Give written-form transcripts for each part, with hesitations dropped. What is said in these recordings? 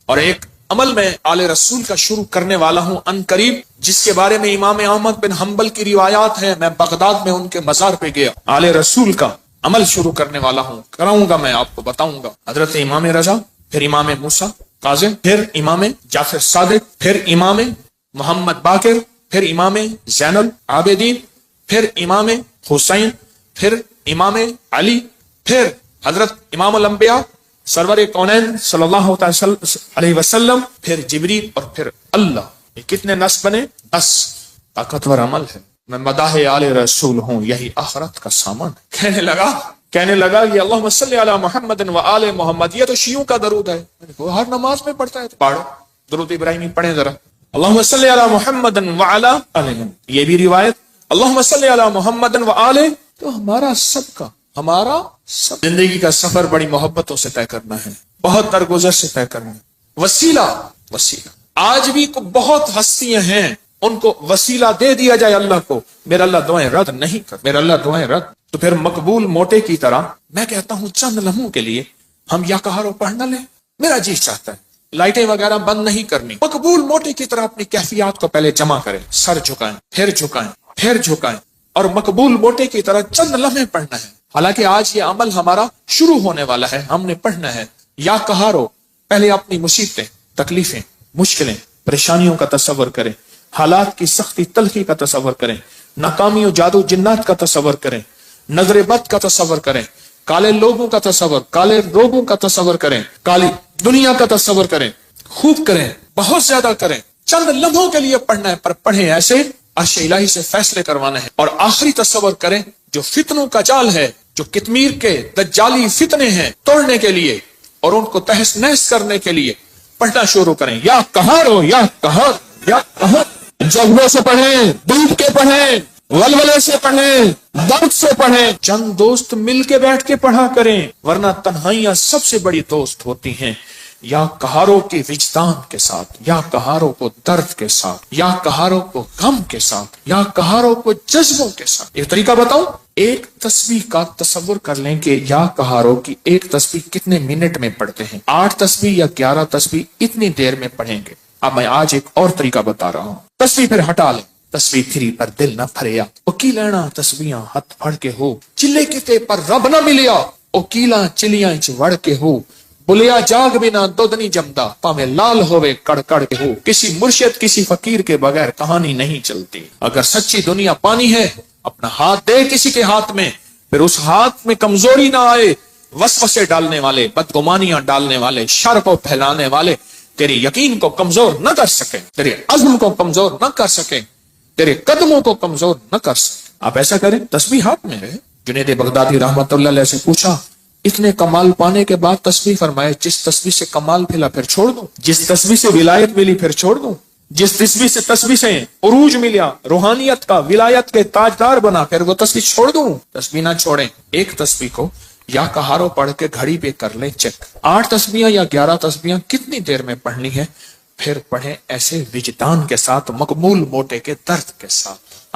اور ایک عمل میں آل رسول کا شروع کرنے والا ہوں ان قریب، جس کے بارے میں امام احمد بن حنبل کی روایات ہیں. میں بغداد میں ان کے مزار پہ گیا، آل رسول کا عمل شروع کرنے والا ہوں، کراؤں گا، میں آپ کو بتاؤں گا. حضرت امام رضا، پھر امام موسیٰ کاظم، پھر امام جعفر صادق، پھر امام محمد باقر، پھر امام زین العابدین، پھر امام حسین، پھر امام علی، پھر حضرت امام الانبیاء سرور کونین صلی اللہ علیہ وسلم، پھر جبریل، اور پھر اللہ. یہ کتنے نصب بنے؟ 10. طاقتور عمل ہے. میں مداح آل رسول ہوں، یہی آخرت کا سامان. کہنے لگا یہ اللہم صلی علی محمد و آل محمد، یہ تو شیعوں کا درود ہے. وہ ہر نماز میں پڑھتا ہے، پڑھو درود ابراہیمی پڑھیں ذرا. اللہم صلی علی محمد و علی آل، یہ بھی روایت اللہم صلی علی محمد و آل. تو ہمارا سب زندگی کا سفر بڑی محبتوں سے طے کرنا ہے، بہت درگزر سے طے کرنا ہے. وسیلہ آج بھی بہت ہستیاں ہیں، ان کو وسیلہ دے دیا جائے اللہ کو، میرا اللہ دعائیں رد نہیں کر، میرا اللہ دعائیں رد. تو پھر مقبول موٹے کی طرح میں کہتا ہوں چند لمحوں کے لیے ہم یا کہارو پڑھ نہ لیں. میرا جی چاہتا ہے لائٹیں وغیرہ بند نہیں کرنی، مقبول موٹے کی طرح اپنی کیفیات کو پہلے جمع کریں، سر جھکائیں، پھر جھکائیں، اور مقبول موٹے کی طرح چند لمحے پڑھنا ہے. حالانکہ آج یہ عمل ہمارا شروع ہونے والا ہے، ہم نے پڑھنا ہے. یا کہارو، پہلے اپنی مصیبتیں، تکلیفیں، مشکلیں، پریشانیوں کا تصور کریں، حالات کی سختی تلخی کا تصور کریں، ناکامی و جادو جنات کا تصور کریں، نظر بد کا تصور کریں، کالے لوگوں کا تصور، کالے روگوں کا تصور کریں، کالی دنیا کا تصور کریں. خوب کریں، بہت زیادہ کریں. چند لمحوں کے لیے پڑھنا ہے، پر پڑھیں ایسے عرش الہی سے فیصلے کروانے ہیں. اور آخری تصور کریں، جو فتنوں کا جال ہے، جو کتمیر کے دجالی فتنے ہیں، توڑنے کے لیے اور ان کو تہس نہس کرنے کے لیے پڑھنا شروع کریں. یا کہارو، یا کہار، یا کہار. جذبوں سے پڑھیں، ڈوب کے پڑھیں، ولولے سے پڑھیں، درد سے پڑھیں. چند دوست مل کے بیٹھ کے پڑھا کریں، ورنہ تنہائیاں سب سے بڑی دوست ہوتی ہیں. یا کہاروں کے وجدان کے ساتھ، یا کہاروں کو درد کے ساتھ، یا کہاروں کو غم کے ساتھ، یا کہاروں کو جذبوں کے ساتھ. ایک طریقہ بتاؤں، ایک تسبیح کا تصور کر لیں کہ یا کہاروں کی ایک تسبیح کتنے منٹ میں پڑھتے ہیں. 8 تسبیح یا 11 تسبیح اتنی دیر میں پڑھیں گے. اب میں آج ایک اور طریقہ بتا رہا ہوں. تسبیح پھر ہٹا لیں، تسبیح پھری پر دل نہ پھریا. او کی لینا تسبیحاں ہتھ پھڑ کے ہو، چلے کتے پر رب نہ ملیا. او کیلاں چلیاں چ وڑ کے ہو، بلیا جاگ بنا دودھ نہیں جمدا، پاویں لال ہوئے کڑ کڑ کے ہو. کسی مرشد کسی فقیر کے بغیر کہانی نہیں چلتی. اگر سچی دنیا پانی ہے، اپنا ہاتھ دے کسی کے ہاتھ میں، پھر اس ہاتھ میں کمزوری نہ آئے. وسوسے ڈالنے والے، بدگمانیاں ڈالنے والے، شر کو پھیلانے والے تیرے یقین کو کمزور نہ کر سکے، تیرے عزم کو کمزور نہ کر سکے، تیرے قدموں کو کمزور نہ کر سکے. آپ ایسا کریں، تسبیح ہاتھ میں ہے. جنید بغدادی رحمت اللہ علیہ سے پوچھا، اتنے کمال پانے کے بعد تسبیح فرمائے، جس تسبیح سے کمال ملا پھر چھوڑ دوں، جس تسبیح سے ولایت ملی پھر چھوڑ دوں، جس تسبیح سے عروج ملا، روحانیت کا، ولایت کے تاجدار بنا، پھر وہ تسبیح چھوڑ دوں؟ تسبیح نہ چھوڑیں. ایک تسبیح کو یا کہارو پڑھ کے گھڑی پہ کر لیں چیک، 8 تسبیحاں یا 11 تسبیحاں کتنی دیر میں پڑھنی ہے. پھر پڑھیں ایسے وجدان کے ساتھ، مقبول موٹے کے درد کے ساتھ.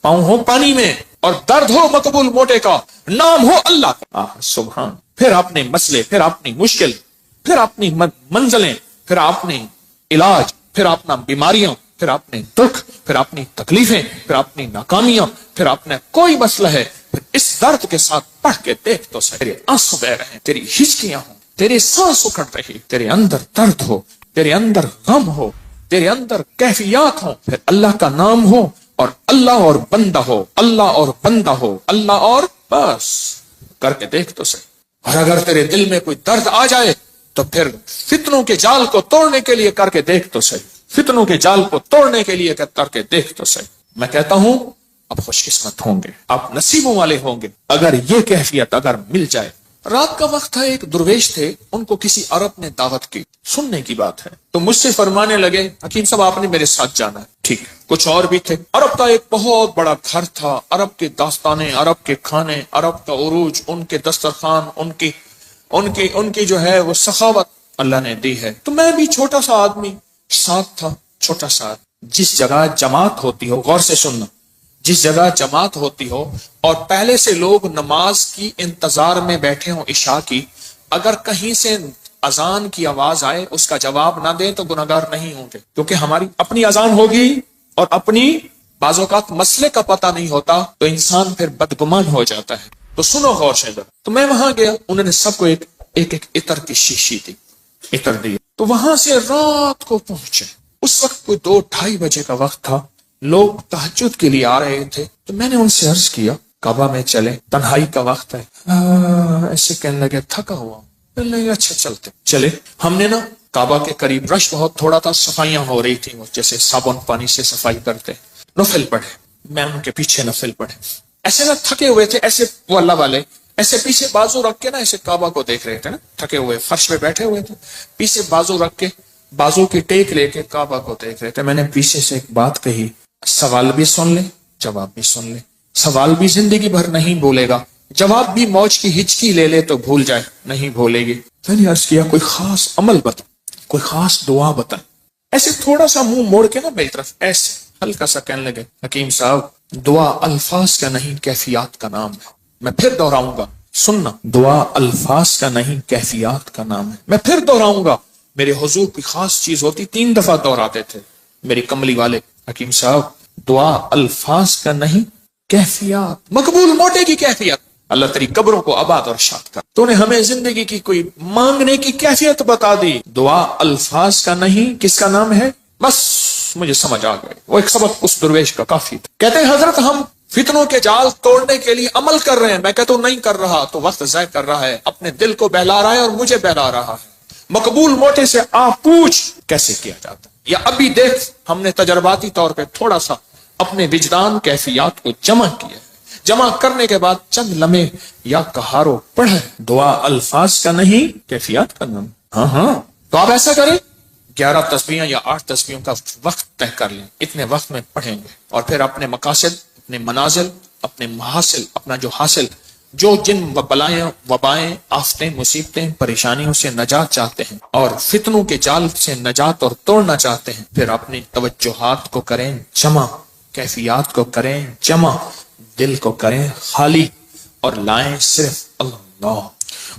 پاؤں ہو پانی میں اور درد ہو مقبول موٹے کا، نام ہو اللہ کا. سبحان. پھر اپنے مسئلے، پھر اپنی مشکل، پھر اپنی منزلیں، پھر اپنے علاج، پھر اپنا بیماریاں، پھر اپنے دکھ، پھر اپنی تکلیفیں، پھر اپنی ناکامیاں، پھر اپنا کوئی مسئلہ ہے، پھر اس درد کے ساتھ پڑھ کے دیکھ تو صحیح. تیرے آنسو بہ رہے ہیں، تیری ہچکیاں ہوں، تیرے سانس اکھڑ رہی، تیرے اندر درد ہو، تیرے اندر غم ہو، تیرے اندر کیفیات ہوں، پھر اللہ کا نام ہو اور اللہ اور بندہ ہو، اللہ اور بندہ ہو، اللہ اور بس. کر کے دیکھ تو صحیح. اور اگر تیرے دل میں کوئی درد آ جائے تو پھر فتنوں کے جال کو توڑنے کے لیے کر کے دیکھ تو صحیح. فتنوں کے جال کو توڑنے کے لیے کر کے دیکھ تو صحیح. میں کہتا ہوں آپ خوش قسمت ہوں گے، آپ نصیبوں والے ہوں گے اگر یہ کیفیت اگر مل جائے. رات کا وقت تھا، ایک درویش تھے، ان کو کسی عرب نے دعوت کی. سننے کی بات ہے تو مجھ سے فرمانے لگے، حکیم صاحب آپ نے میرے ساتھ جانا ہے. ٹھیک. کچھ اور بھی تھے. عرب کا ایک بہت بڑا گھر تھا، عرب کے داستانے، عرب کے کھانے، عرب کا عروج، ان کے دسترخوان، ان کی جو ہے وہ سخاوت اللہ نے دی ہے. تو میں بھی چھوٹا سا آدمی ساتھ تھا، چھوٹا سا. جس جگہ جماعت ہوتی ہو، غور سے سننا، جس جگہ جماعت ہوتی ہو اور پہلے سے لوگ نماز کی انتظار میں بیٹھے ہوں عشاء کی، اگر کہیں سے اذان کی آواز آئے اس کا جواب نہ دیں تو گناہگار نہیں ہوں گے، کیونکہ ہماری اپنی اذان ہوگی اور اپنی بعض اوقات مسئلے کا پتہ نہیں ہوتا تو انسان پھر بدگمان ہو جاتا ہے۔ تو سنو غور سے ذرا۔ تو میں وہاں گیا، انہوں نے سب کو ایک عطر کی شیشی دی، عطر دی۔ تو وہاں سے رات کو پہنچے، اس وقت کوئی 2-2:30 بجے کا وقت تھا، لوگ تہجد کے لیے آ رہے تھے۔ تو میں نے ان سے عرض کیا کعبہ میں چلیں، تنہائی کا وقت ہے۔ ایسے کہنے لگے تھکا ہوا، اچھا چلتے چلے۔ ہم نے نا کعبہ کے قریب رش بہت تھوڑا تھا، صفائیاں ہو رہی تھیں، جیسے صابن پانی سے صفائی کرتے، نفل پڑھے، میں ان کے پیچھے نفل پڑھے۔ ایسے نہ تھکے ہوئے تھے، ایسے وہ اللہ والے ایسے پیچھے بازو رکھ کے نا ایسے کعبہ کو دیکھ رہے تھے نا، تھکے ہوئے فرش پہ بیٹھے ہوئے تھے، پیچھے بازو رکھ کے بازو کی ٹیک لے کے کعبہ کو دیکھ رہے تھے۔ میں نے پیچھے سے ایک بات کہی، سوال بھی سن لے جواب بھی سن لے، سوال بھی زندگی بھر نہیں بولے گا، جواب بھی موج کی ہچکی لے لے تو بھول جائے، نہیں بھولے گی۔ میں نے عرض کیا کوئی خاص عمل بتا، کوئی خاص دعا بتا۔ ایسے تھوڑا سا منہ موڑ کے نا میری طرف ایسے ہلکا سا کہنے لگے، حکیم صاحب دعا الفاظ کا نہیں کیفیات کا نام ہے۔ میں پھر دہراؤں گا، سننا، دعا الفاظ کا نہیں کیفیات کا نام ہے۔ میں پھر دہراؤں گا، میرے حضور کی خاص چیز ہوتی 3 دفعہ دہراتے تھے میری کملی والے، حکیم صاحب دعا الفاظ کا نہیں کیفیات، مقبول موٹے کی کیفیت۔ اللہ تیری قبروں کو آباد اور شاد کر۔ تو نے ہمیں زندگی کی کوئی مانگنے کی کیفیت بتا دی، دعا الفاظ کا نہیں کس کا نام ہے؟ بس مجھے سمجھ آ گئی، وہ ایک سبق اس درویش کا کافی تھا۔ کہتے ہیں حضرت ہم فتنوں کے جال توڑنے کے لیے عمل کر رہے ہیں۔ میں کہتا ہوں نہیں کر رہا تو وقت ضائع کر رہا ہے، اپنے دل کو بہلا رہا ہے اور مجھے بہلا رہا ہے۔ مقبول موٹے سے آپ پوچھ کیسے کیا جاتا ہے، یا ابھی دیکھ ہم نے تجرباتی طور پہ تھوڑا سا اپنے وجدان کیفیات کو جمع کیا ہے، جمع کرنے کے بعد چند لمحے یا کہارو پڑھے، دعا الفاظ کا نہیں کیفیات کا نام۔ ہاں تو آپ ایسا کریں، 11 تسبیحیں یا 8 تسبیحوں کا وقت طے کر لیں، اتنے وقت میں پڑھیں گے، اور پھر اپنے مقاصد، اپنے منازل، اپنے محاصل، اپنا جو حاصل، جو جن بلائیں وبائیں آفتیں مصیبتیں پریشانیوں سے نجات چاہتے ہیں اور فتنوں کے جال سے نجات اور توڑنا چاہتے ہیں، پھر اپنی توجہات کو کریں جمع، کیفیات کو کریں جمع، دل کو کریں خالی اور لائیں صرف اللہ،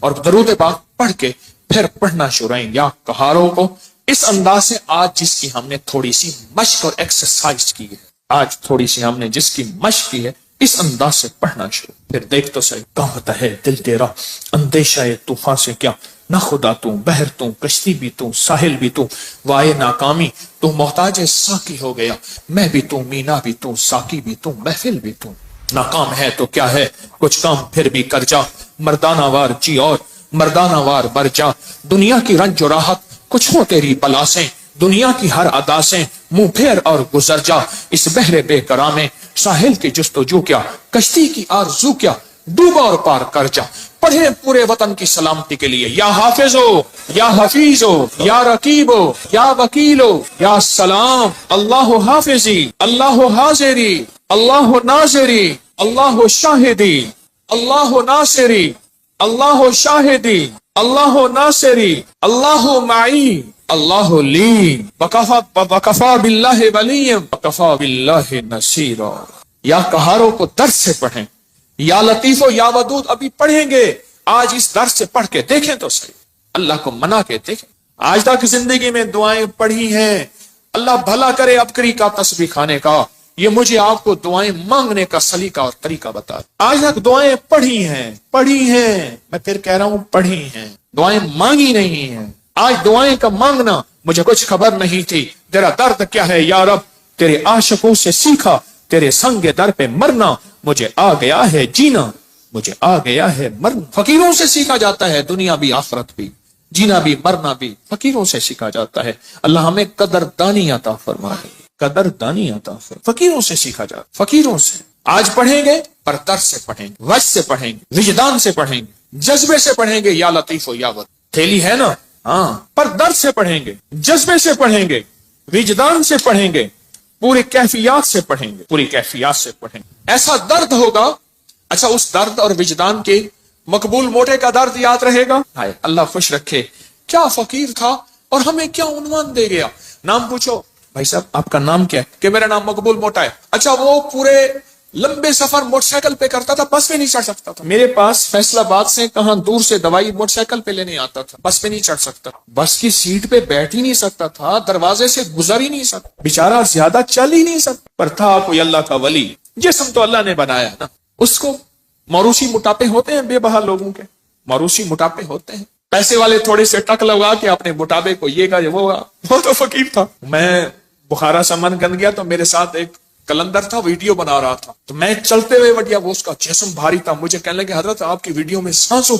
اور درود پاک پڑھ کے پھر پڑھنا شروع کریں یا کہاروں کو اس انداز سے آج جس کی ہم نے تھوڑی سی مشق اور ایکسرسائز کی ہے، آج تھوڑی سی ہم نے جس کی مشق کی ہے اس انداز سے پڑھنا شروع۔ پھر دیکھ تو صحیح کانپتا ہے دل تیرا، اندیشہ طوفان سے کیا، نہ خدا تو بحر تو کشتی بھی تو ساحل بھی تو، وائے ناکامی تو محتاج ساقی ہو گیا، میں بھی تو مینا بھی تو ساقی بھی تو محفل بھی تو، ناکام ہے تو کیا ہے کچھ کام پھر بھی کر جا، مردانہ وار جی اور مردانہ وار مر جا، دنیا کی رنج و راحت کچھ ہو تیری بلا سے، دنیا کی ہر ادا سے منہ پھیر اور گزر جا، اس بحر بے قرار میں ساحل کی جستجو کیا، کشتی کی آرزو کیا، ڈوبا اور پار کر جا، پڑھے پورے وطن کی سلامتی کے لیے، یا حافظ ہو یا حفیظ ہو یا رقیب ہو یا وکیل ہو یا سلام، اللہ حافظی اللہ حاضری اللہ ناظری اللہ شاہدی اللہ ناصری اللہ شاہدی اللہ ناصری اللہ معی اللہ لی وکفا باللہ ولی وکفا باللہ نصیرا۔ یا کہاروں کو درس سے پڑھیں، یا لطیف و یا ودود ابھی پڑھیں گے، آج اس درس سے پڑھ کے دیکھیں تو صحیح، اللہ کو منا کے دیکھیں۔ آج تک زندگی میں دعائیں پڑھی ہیں، اللہ بھلا کرے ابکری کا تسبیح کھانے کا، یہ مجھے آپ کو دعائیں مانگنے کا سلیقہ اور طریقہ بتا۔ آج تک دعائیں پڑھی ہیں، میں پھر کہہ رہا ہوں پڑھی ہیں، دعائیں مانگی نہیں ہیں۔ آج دعائیں کا مانگنا مجھے کچھ خبر نہیں تھی، تیرا درد کیا ہے یا رب، تیرے عاشقوں سے سیکھا، تیرے سنگ در پہ مرنا، مجھے آ گیا ہے جینا، مجھے آ گیا ہے مرنا۔ فقیروں سے سیکھا جاتا ہے دنیا بھی آخرت بھی، جینا بھی مرنا بھی فقیروں سے سیکھا جاتا ہے۔ اللہ ہمیں قدردانی عطا فرمائے، قدردانی عطا فرمائے۔ فقیروں سے سیکھا جاتا، فقیروں سے۔ آج پڑھیں گے پر درد سے پڑھیں گے، وجد سے پڑھیں گے، وجدان سے پڑھیں گے، جذبے سے پڑھیں گے، یا لطیف و یا ود تھیلی ہے نا، ہاں، پر درد سے پڑھیں گے، جذبے سے پڑھیں گے، وجدان سے پڑھیں گے، پوری کیفیات سے پڑھیں گے، پوری کیفیات سے پڑھیں گے۔ ایسا درد ہوگا، اچھا اس درد اور وجدان کے مقبول موٹے کا درد یاد رہے گا، ہائے اللہ خوش رکھے، کیا فقیر تھا اور ہمیں کیا عنوان دے گیا۔ نام پوچھو، بھائی صاحب آپ کا نام کیا ہے؟ کہ میرا نام مقبول موٹا ہے۔ اچھا وہ پورے لمبے سفر موٹر سائیکل پہ کرتا تھا، بس پہ نہیں چڑھ سکتا تھا. میرے پاس فیصل آباد سے کہاں دور سے دوائی موٹر سائیکل پہ لینے آتا تھا، بس پہ نہیں چڑھ سکتا، بس کی سیٹ پہ بیٹھ ہی نہیں سکتا تھا، دروازے سے گزر ہی نہیں سکتا، بیچارہ زیادہ چل ہی نہیں سکتا، پر تھا کوئی اللہ کا ولی. جسم تو اللہ نے بنایا نا. اس کو موروثی موٹاپے ہوتے ہیں بے بہا لوگوں کے، موروثی موٹاپے ہوتے ہیں. پیسے والے تھوڑے سے ٹک لگا کے اپنے موٹاپے کو یہ گا وہ گا. وہ تو فقیر تھا. میں بخارا سے من گن گیا تو میرے ساتھ ایک کلندر تھا، ویڈیو بنا رہا تھا، تو میں چلتے ہوئے بڑھیا، وہ اس کا جسم بھاری تھا، مجھے کہنے لگے حضرت آپ کی ویڈیو میں سانسوں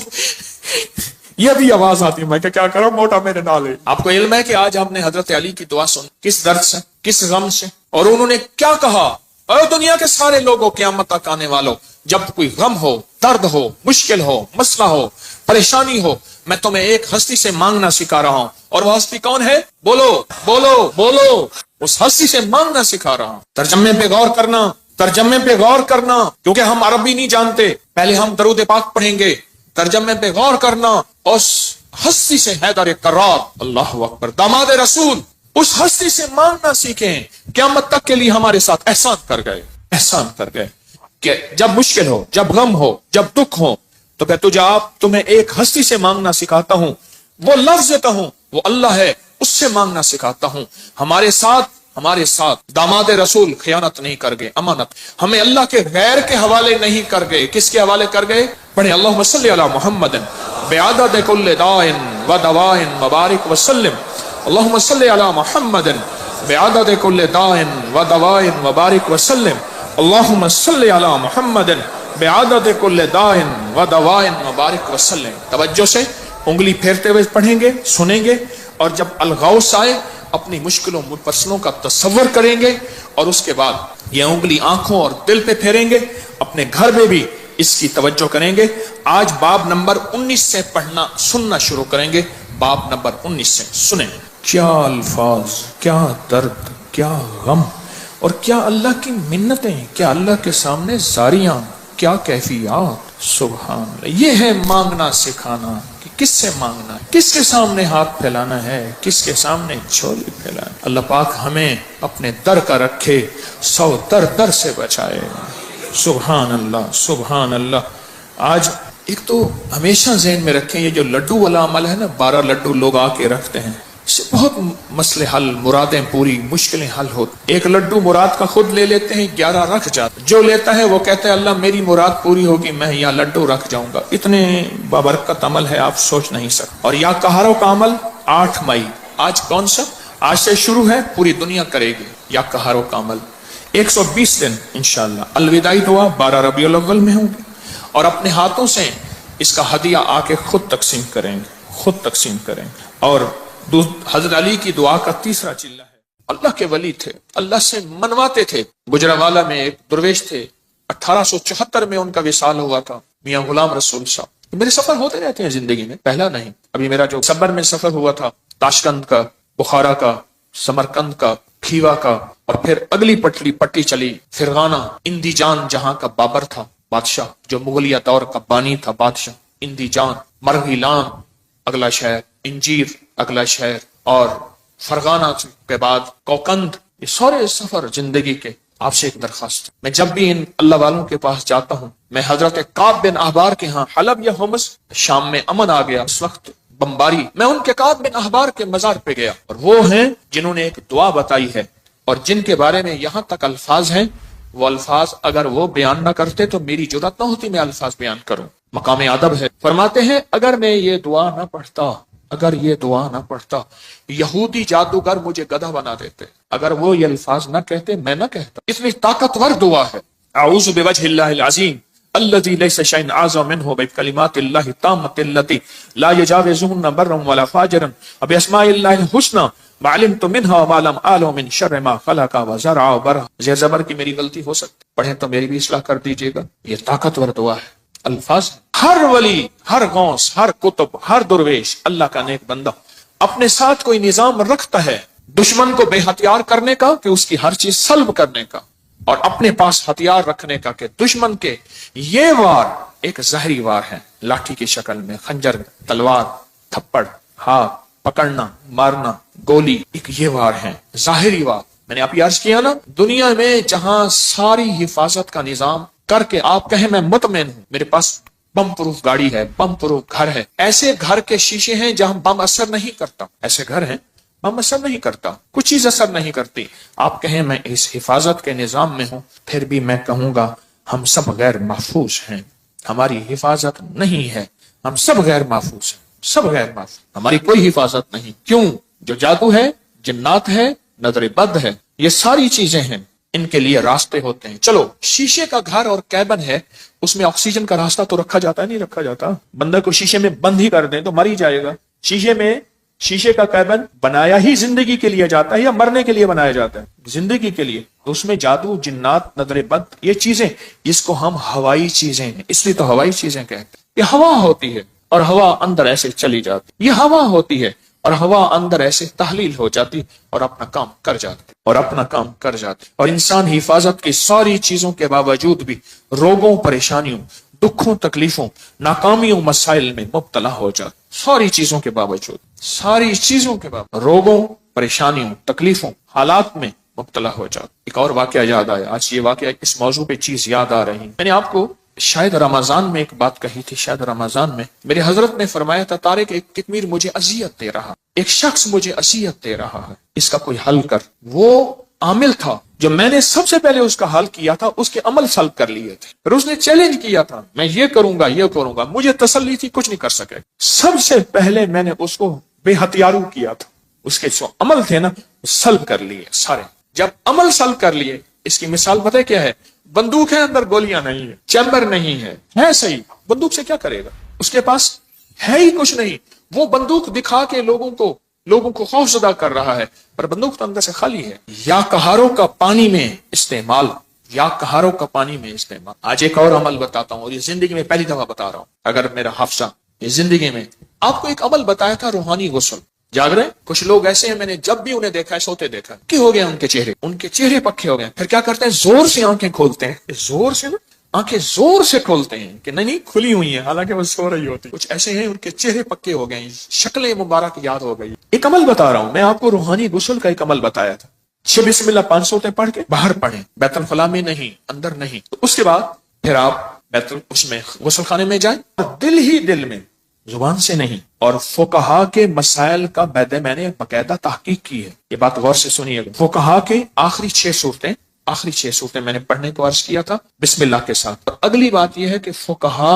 یہ بھی آواز آتی ہے. میں کیا کروں، موٹا میرے نال ہے. آپ کو علم ہے کہ آج ہم نے حضرت علی کی دعا سن، کس درد سے، کس غم سے، اور انہوں نے کیا کہا، اے دنیا کے سارے لوگوں، قیامت تک آنے والوں، جب کوئی غم ہو، درد ہو، مشکل ہو، مسئلہ ہو، پریشانی ہو، میں تمہیں ایک ہستی سے مانگنا سکھا رہا ہوں. اور وہ ہستی کون ہے؟ بولو بولو بولو. اس ہستی سے مانگنا سکھا رہا ہوں. ترجمے پہ غور کرنا، ترجمے پہ غور کرنا، کیونکہ ہم عربی نہیں جانتے. پہلے ہم درود پاک پڑھیں گے، ترجمے پہ غور کرنا. اس ہستی سے حیدر کرار، اللہ اکبر، داماد رسول، اس ہستی سے مانگنا سیکھیں. قیامت تک کے لیے ہمارے ساتھ احسان کر گئے، احسان کر گئے کہ جب مشکل ہو، جب غم ہو، جب دکھ ہو، تو کہ تمہیں ایک ہستی سے مانگنا سکھاتا ہوں. وہ لفظ دیتا ہوں، وہ اللہ ہے، اس سے مانگنا سکھاتا ہوں. ہمارے ساتھ داماد رسول خیانت نہیں کر گئے، امانت. ہمیں اللہ کے غیر کے حوالے نہیں کر گئے. کس کے حوالے کر گئے؟ پڑھیں اللہم صلی علی محمد بعدد کل داء و دواء مبارک وسلم. اللہم صلی علی محمد بعدد کل داء و دواء مبارک وسلم. اللہم صلی علی محمد بعدد کل داء و دواء مبارک وسلم. توجہ سے انگلی پھیرتے ہوئے پڑھیں گے، سنیں گے، اور جب الغوث آئے اپنی مشکلوں مسئلوں کا تصور کریں گے، اور اس کے بعد یہ انگلی آنکھوں اور دل پہ پھیریں گے. اپنے گھر میں بھی اس کی توجہ کریں گے. آج باب نمبر 19 سے پڑھنا سننا شروع کریں گے. باب نمبر 19 سے سنیں. کیا الفاظ، کیا درد، کیا غم، اور کیا اللہ کی منتیں، کیا اللہ کے سامنے زاریاں، کیا کیفیات. سبحان اللہ. یہ ہے مانگنا سکھانا کہ کس سے مانگنا ہے، کس کے سامنے ہاتھ پھیلانا ہے، کس کے سامنے جھولی پھیلانا ہے. اللہ پاک ہمیں اپنے در کا رکھے، 100 در سے بچائے. سبحان اللہ سبحان اللہ. آج ایک تو ہمیشہ ذہن میں رکھیں، یہ جو لڈو والا عمل ہے نا، 12 لڈو لوگ آ کے رکھتے ہیں، اس سے بہت مسئلے حل، مرادیں پوری، مشکلیں حل ہوتی. ایک لڈو مراد کا خود لے لیتے ہیں، 11 رکھ جاتے. جو لیتا ہے وہ کہتے ہیں اللہ میری مراد پوری ہوگی، میں یہاں لڈو رکھ جاؤں گا. اتنے بابرکت عمل ہے آپ سوچ نہیں سکتے. اور یا کہاروں کا عمل 8 مئی، آج کون سا، آج سے شروع ہے، پوری دنیا کرے گی یا کہاروں کا عمل. 120 دن انشاءاللہ. الوداعی دعا 12 ربیع الاول میں ہوگی، اور اپنے ہاتھوں سے اس کا ہدیہ آ کے خود تقسیم کریں گے، خود تقسیم کریں گے. اور حضرت علی کی دعا کا تیسرا چلہ ہے. اللہ کے ولی تھے، اللہ سے منواتے تھے. گجرانوالہ میں ایک درویش تھے، 1874 میں ان کا وصال ہوا تھا، میاں غلام رسول صاحب. میرے سفر ہوتے رہتے ہیں زندگی میں، پہلا نہیں. ابھی میرا جو صبر میں سفر ہوا تھا، تاشقند کا، بخارا کا، سمرقند کا، کھیوا کا، اور پھر اگلی پٹی چلی فرغانہ، اندی جان جہاں کا بابر تھا بادشاہ، جو مغلیہ دور کا بانی تھا بادشاہ. اندی جان، مرغیلان اگلا شہر، انجیر اگلا شہر، اور فرغانہ کے بعد کوکند. یہ سارے سفر زندگی کے. آپ سے ایک درخواست، میں جب بھی ان اللہ والوں کے پاس جاتا ہوں، میں حضرت کعب بن احبار کے ہاں، حلب یا ہومس، شام میں امن آ گیا اس وقت، بمباری، میں ان کے کعب بن احبار کے مزار پہ گیا، اور وہ ہیں جنہوں نے ایک دعا بتائی ہے، اور جن کے بارے میں یہاں تک الفاظ ہیں. وہ الفاظ اگر وہ بیان نہ کرتے تو میری جرات نہ ہوتی میں الفاظ بیان کروں. مقام ادب ہے. فرماتے ہیں اگر میں یہ دعا نہ پڑھتا، اگر یہ دعا نہ پڑھتا، یہودی جادوگر مجھے گدھا بنا دیتے. اگر وہ یہ الفاظ نہ کہتے، میں نہ کہتا. اتنی طاقتور دعا ہے. اعوذ بوجہ اللہ العظیم الذی لیس شیء اعظم منہ بکلمات اللہ التامۃ التی لا یجاوزہن برا ولا فاجرا وباسماء اللہ الحسنی ما علمت منها وما لم اعلم من شر ما خلق وزرع وبرع. زیر زبر کی میری غلطی ہو سکتی، پڑھیں تو میری بھی اصلاح کر دیجیے گا. یہ طاقتور دعا ہے. الفاظ ہر ولی، ہر غوث، ہر کتب، ہر درویش، اللہ کا نیک بندہ اپنے ساتھ کوئی نظام رکھتا ہے دشمن کو بے ہتھیار کرنے کا، کہ اس کی ہر چیز سلب کرنے کا، اور اپنے پاس ہتھیار رکھنے کا کہ دشمن کے یہ وار ایک ظاہری وار ہے، لاٹھی کی شکل میں، خنجر، تلوار، تھپڑ، ہاتھ پکڑنا، مارنا، گولی، ایک یہ وار ہے ظاہری وار. میں نے آپ یہ عرض کیا نا، دنیا میں جہاں ساری حفاظت کا نظام کر کے آپ کہیں میں مطمئن ہوں، میرے پاس بم پروف گاڑی ہے، بم پروف گھر ہے، ایسے گھر کے شیشے ہیں جہاں بم اثر نہیں کرتا، ایسے گھر ہیں بم اثر نہیں کرتا، کچھ چیز اثر نہیں کرتی، آپ کہیں میں اس حفاظت کے نظام میں ہوں، پھر بھی میں کہوں گا ہم سب غیر محفوظ ہیں، ہماری حفاظت نہیں ہے، ہم سب غیر محفوظ ہیں، سب غیر محفوظ، ہماری کوئی حفاظت نہیں۔ کیوں؟ جو جادو ہے، جنات ہے، نظر بد ہے، یہ ساری چیزیں ہیں، ان کے لیے راستے ہوتے ہیں۔ چلو شیشے کا گھر اور کیبن ہے، اس میں آکسیجن کا راستہ تو رکھا جاتا ہے، نہیں رکھا جاتا؟ بندہ کو شیشے میں بند ہی کر دیں تو مر ہی جائے گا۔ شیشے کا کیبن بنایا ہی زندگی کے لیے جاتا ہے یا مرنے کے لیے بنایا جاتا ہے؟ زندگی کے لیے۔ تو اس میں جادو، جنات، نظر بد، یہ چیزیں جس کو ہم ہوائی چیزیں ہیں، اس لیے تو ہوائی چیزیں کہتے ہیں۔ یہ ہوا ہوتی ہے اور ہوا اندر ایسے چلی جاتی، یہ ہوا ہوتی ہے اور ہوا اندر ایسے تحلیل ہو جاتی اور اپنا کام کر جاتی اور اپنا کام کر جاتی، اور انسان حفاظت کی ساری چیزوں کے باوجود بھی روگوں، پریشانیوں، دکھوں، تکلیفوں، ناکامیوں، مسائل میں مبتلا ہو جاتا، ساری چیزوں کے باوجود، ساری چیزوں کے باوجود روگوں، پریشانیوں، تکلیفوں، حالات میں مبتلا ہو جاتا۔ ایک اور واقعہ یاد آیا، آج یہ واقعہ اس موضوع پہ چیز یاد آ رہی، میں نے آپ کو شاید رمضان میں ایک بات کہی تھی، شاید رمضان میں میرے حضرت نے فرمایا تھا، طارق ایک کتمیر مجھے اذیت دے رہا، ایک شخص مجھے اذیت دے رہا ہے، اس کا کوئی حل کر۔ وہ عامل تھا جو میں نے سب سے پہلے اس کا حل کیا تھا، اس کے عمل سلب کر لیے تھے، پھر اس نے چیلنج کیا تھا میں یہ کروں گا، یہ کروں گا، مجھے تسلی تھی کچھ نہیں کر سکے، سب سے پہلے میں نے اس کو بے ہتھیارو کیا تھا، اس کے جو عمل تھے نا سلب کر لیے سارے۔ جب عمل سلب کر لیے، اس کی مثال پتہ ہے کیا ہے؟ بندوق ہے، اندر گولیاں نہیں ہے، چیمبر نہیں ہے صحیح، بندوق سے کیا کرے گا؟ اس کے پاس ہے ہی کچھ نہیں، وہ بندوق دکھا کے لوگوں کو خوف زدہ کر رہا ہے، پر بندوق تو اندر سے خالی ہے۔ یا کہاروں کا پانی میں استعمال، یا کہاروں کا پانی میں استعمال۔ آج ایک اور عمل بتاتا ہوں، اور یہ زندگی میں پہلی دفعہ بتا رہا ہوں، اگر میرا حافظہ یہ زندگی میں آپ کو ایک عمل بتایا تھا، روحانی غسل۔ جاگ رہے کچھ لوگ ایسے ہیں، میں نے جب بھی انہیں دیکھا ہے سوتے دیکھا کہ ہو گیا ان کے چہرے پکے ہو گئے، پھر کیا کرتے ہیں؟ زور سے آنکھیں کھولتے ہیں، زور سے نا آنکھیں زور سے کھولتے ہیں کہ نہیں کھلی ہوئی ہیں، حالانکہ وہ سو رہی ہوتی۔ کچھ ایسے ہیں ان کے چہرے پکے ہو گئے ہیں، شکلیں مبارک یاد ہو گئی۔ ایک عمل بتا رہا ہوں میں آپ کو، روحانی غسل کا ایک عمل بتایا تھا، 6 بسم اللہ 5 صورتیں پڑھ کے باہر پڑھیں، بیت الخلاء میں نہیں، اندر نہیں۔ تو اس کے بعد پھر آپ اس میں غسل خانے میں جائیں، اور دل ہی دل میں، زبان سے نہیں۔ اور فقہا کے مسائل کا میں نے باقاعدہ تحقیق کی ہے، یہ بات غور سے سنیے گا۔ فقہا کے آخری 6 صورتیں میں نے پڑھنے کو عرض کیا تھا بسم اللہ کے ساتھ۔ اور اگلی بات یہ ہے کہ فقہا،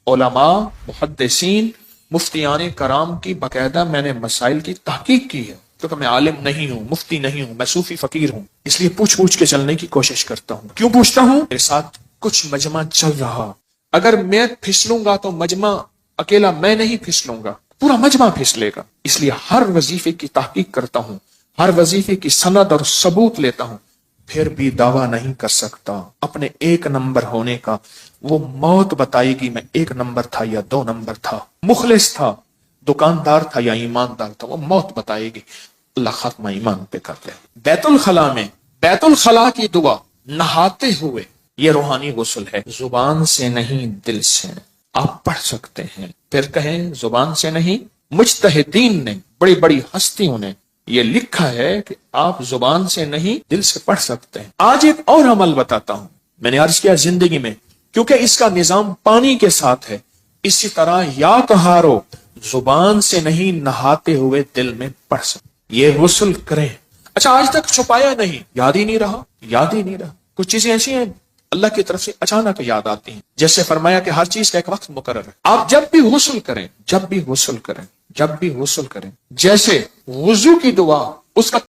علماء، محدثین، مفتیان کرام کی باقاعدہ میں نے مسائل کی تحقیق کی ہے، کیونکہ میں عالم نہیں ہوں، مفتی نہیں ہوں، میں صوفی فقیر ہوں، اس لیے پوچھ کے چلنے کی کوشش کرتا ہوں۔ کیوں پوچھتا ہوں؟ میرے ساتھ کچھ مجمع چل رہا، اگر میں پھسلوں گا تو مجمع اکیلا میں نہیں پھسلوں گا، پورا مجمع پھسلے گا، اس لیے ہر وظیفے کی تحقیق کرتا ہوں، ہر وظیفے کی سند اور ثبوت لیتا ہوں، پھر بھی دعویٰ نہیں کر سکتا اپنے 1 نمبر ہونے کا۔ وہ موت بتائے گی میں 1 نمبر تھا یا 2 نمبر تھا، مخلص تھا، دکاندار تھا یا ایماندار تھا، وہ موت بتائے گی۔ اللہ خاتمہ ایمان پہ کرتے ہیں۔ بیت الخلاء کی دعا نہاتے ہوئے، یہ روحانی غسل ہے، زبان سے نہیں دل سے آپ پڑھ سکتے ہیں۔ پھر کہیں زبان سے نہیں، مجتہدین نے، بڑی بڑی ہستیوں نے یہ لکھا ہے کہ آپ زبان سے نہیں دل سے پڑھ سکتے ہیں۔ آج ایک اور عمل بتاتا ہوں، میں نے عرض کیا زندگی میں، کیونکہ اس کا نظام پانی کے ساتھ ہے، اسی طرح یا کہارو، زبان سے نہیں نہاتے ہوئے دل میں پڑھ سکتے، یہ غسل کریں۔ اچھا آج تک چھپایا نہیں، یاد ہی نہیں رہا۔ کچھ چیزیں ایسی ہیں اللہ کی طرف سے اچانک یاد آتی ہیں، جیسے فرمایا کہ ہر چیز کا ایک وقت مقرر ہے۔ آپ جب بھی غسل کریں، جیسے وضو کی دعا، اس کا